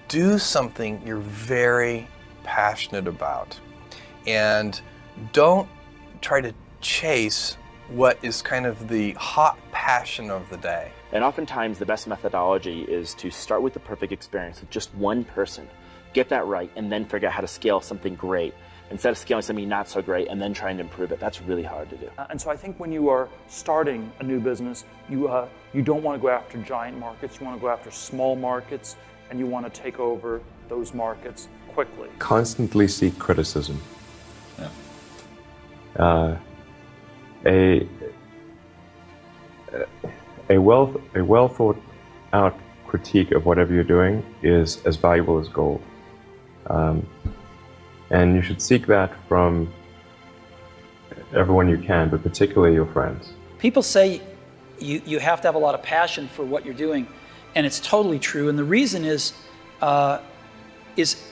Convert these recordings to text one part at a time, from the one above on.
do something you're very passionate about. And don't try to chase what is kind of the hot passion of the day. And oftentimes the best methodology is to start with the perfect experience with just one person, get that right, and then figure out how to scale something great. Instead of scaling something not so great and then trying to improve it. That's really hard to do. And so I think when you are starting a new business, you don't want to go after giant markets, you want to go after small markets, and you want to take over those markets quickly. Constantly seek criticism. Yeah. A well thought out critique of whatever you're doing is as valuable as gold. And you should seek that from everyone you can, but particularly your friends. People say you have to have a lot of passion for what you're doing, and it's totally true. And the reason is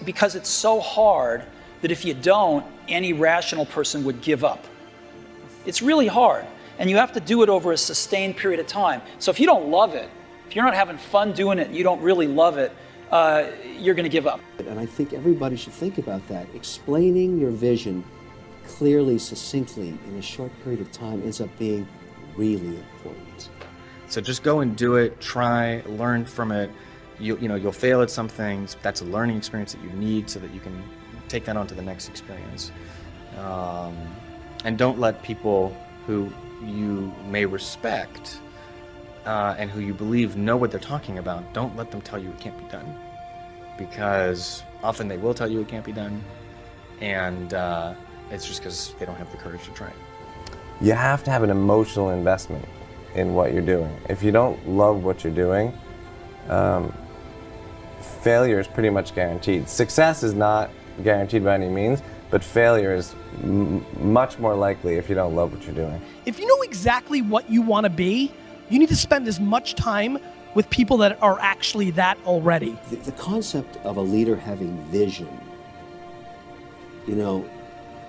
because it's so hard that if you don't, any rational person would give up. It's really hard, and you have to do it over a sustained period of time. So if you don't love it, if you're not having fun doing it, you don't really love it, you're going to give up. And I think everybody should think about that. Explaining your vision clearly, succinctly, in a short period of time ends up being really important. So just go and do it, try, learn from it. You'll fail at some things. That's a learning experience that you need so that you can take that on to the next experience. And don't let people who you may respect and who you believe know what they're talking about, don't let them tell you it can't be done. Because often they will tell you it can't be done, and it's just because they don't have the courage to try it. You have to have an emotional investment in what you're doing. If you don't love what you're doing, failure is pretty much guaranteed. Success is not guaranteed by any means, but failure is much more likely if you don't love what you're doing. If you know exactly what you want to be, you need to spend as much time with people that are actually that already. The concept of a leader having vision,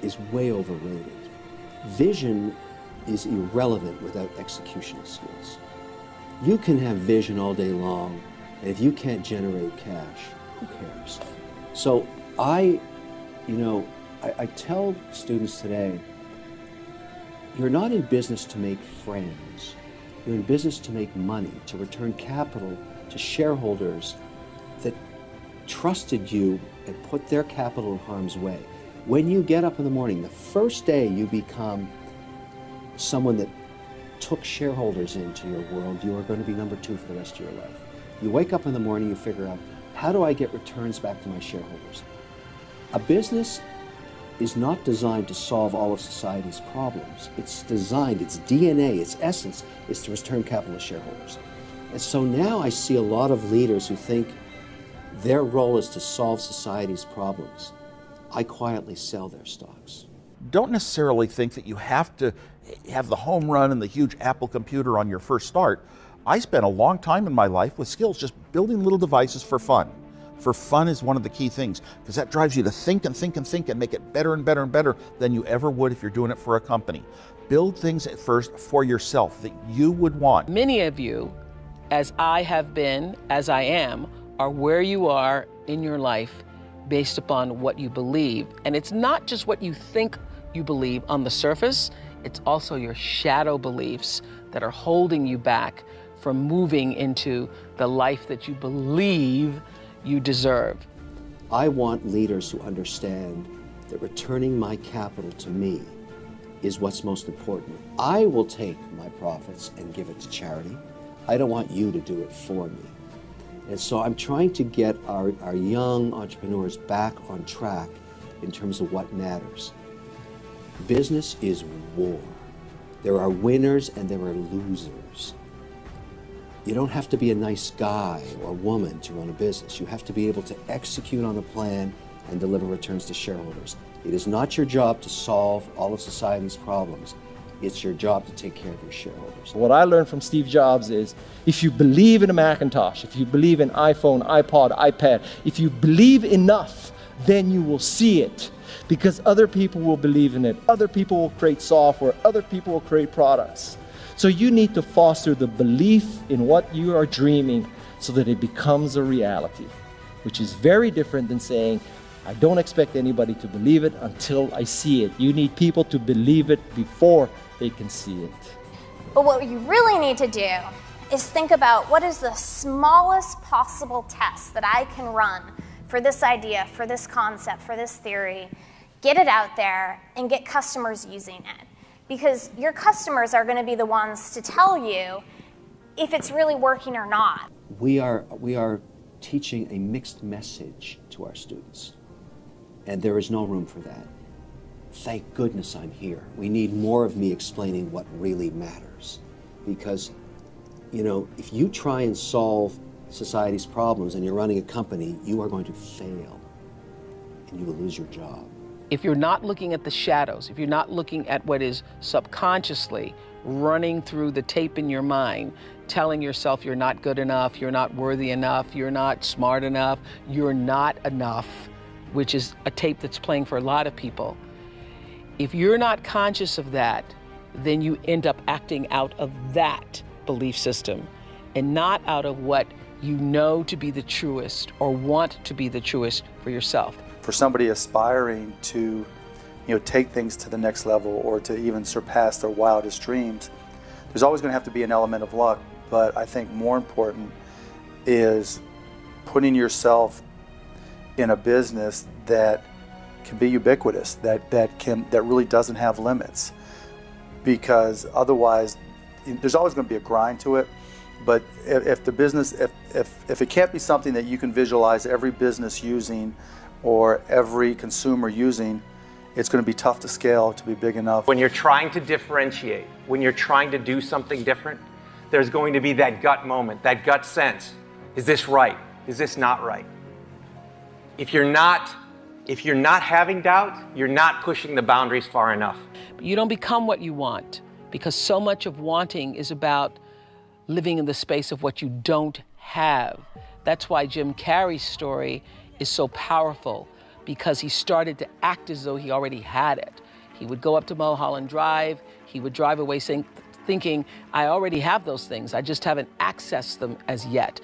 is way overrated. Vision is irrelevant without execution skills. You can have vision all day long, and if you can't generate cash, who cares? So I tell students today, you're not in business to make friends. You're in business to make money, to return capital to shareholders that trusted you and put their capital in harm's way. When you get up in the morning, the first day you become someone that took shareholders into your world, you are going to be number 2 for the rest of your life. You wake up in the morning, you figure out, how do I get returns back to my shareholders? A business is not designed to solve all of society's problems. It's designed, its DNA, its essence, is to return capital to shareholders. And so now I see a lot of leaders who think their role is to solve society's problems. I quietly sell their stocks. Don't necessarily think that you have to have the home run and the huge Apple computer on your first start. I spent a long time in my life with skills just building little devices for fun. For fun is one of the key things, because that drives you to think and think and think and make it better and better and better than you ever would if you're doing it for a company. Build things at first for yourself that you would want. Many of you, as I have been, as I am, are where you are in your life based upon what you believe. And it's not just what you think you believe on the surface, it's also your shadow beliefs that are holding you back from moving into the life that you believe you deserve. I want leaders who understand that returning my capital to me is what's most important. I will take my profits and give it to charity. I don't want you to do it for me. And so I'm trying to get our young entrepreneurs back on track in terms of what matters. Business is war. There are winners and there are losers. You don't have to be a nice guy or woman to run a business. You have to be able to execute on a plan and deliver returns to shareholders. It is not your job to solve all of society's problems. It's your job to take care of your shareholders. What I learned from Steve Jobs is, if you believe in a Macintosh, if you believe in iPhone, iPod, iPad, if you believe enough, then you will see it. Because other people will believe in it. Other people will create software. Other people will create products. So you need to foster the belief in what you are dreaming so that it becomes a reality. which is very different than saying, I don't expect anybody to believe it until I see it. You need people to believe it before they can see it. But what you really need to do is think about what is the smallest possible test that I can run for this idea, for this concept, for this theory, get it out there and get customers using it. Because your customers are going to be the ones to tell you if it's really working or not. We are teaching a mixed message to our students, and there is no room for that. Thank goodness I'm here. We need more of me explaining what really matters. Because, you know, if you try and solve society's problems and you're running a company, you are going to fail and you will lose your job. If you're not looking at the shadows, if you're not looking at what is subconsciously running through the tape in your mind, telling yourself you're not good enough, you're not worthy enough, you're not smart enough, you're not enough, which is a tape that's playing for a lot of people. If you're not conscious of that, then you end up acting out of that belief system and not out of what you know to be the truest or want to be the truest for yourself. For somebody aspiring to, take things to the next level or to even surpass their wildest dreams, there's always going to have to be an element of luck. But I think more important is putting yourself in a business that can be ubiquitous, that really doesn't have limits. Because otherwise, there's always going to be a grind to it. But if the business, if it can't be something that you can visualize every business using or every consumer using, it's going to be tough to scale to be big enough. When you're trying to differentiate, when you're trying to do something different, there's going to be that gut moment, that gut sense. Is this right? Is this not right? If you're not having doubt, you're not pushing the boundaries far enough. But you don't become what you want, because so much of wanting is about living in the space of what you don't have. That's why Jim Carrey's story is so powerful, because he started to act as though he already had it. He would go up to Mulholland Drive, he would drive away thinking, I already have those things, I just haven't accessed them as yet.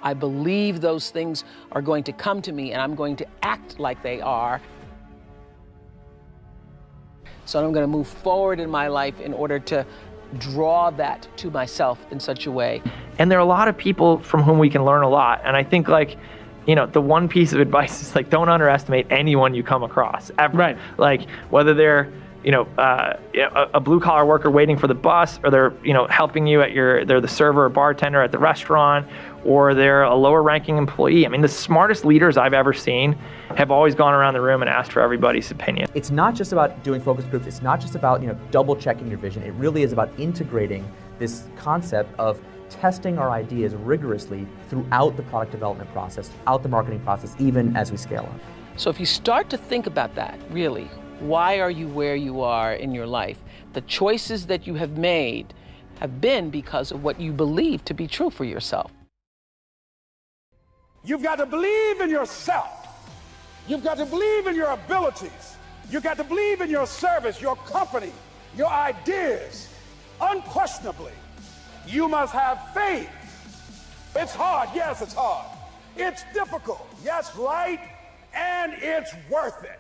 I believe those things are going to come to me and I'm going to act like they are. So I'm going to move forward in my life in order to draw that to myself in such a way. And there are a lot of people from whom we can learn a lot. And I think the one piece of advice is don't underestimate anyone you come across ever. Right. Like whether they're, a blue collar worker waiting for the bus, or they're, helping you they're the server or bartender at the restaurant, or they're a lower ranking employee. I mean, the smartest leaders I've ever seen have always gone around the room and asked for everybody's opinion. It's not just about doing focus groups. It's not just about, double checking your vision. It really is about integrating this concept of testing our ideas rigorously throughout the product development process, throughout the marketing process, even as we scale up. So if you start to think about that, really, why are you where you are in your life? The choices that you have made have been because of what you believe to be true for yourself. You've got to believe in yourself. You've got to believe in your abilities. You've got to believe in your service, your company, your ideas. Unquestionably, you must have faith. It's hard. Yes, it's hard. It's difficult. Yes, right. And it's worth it.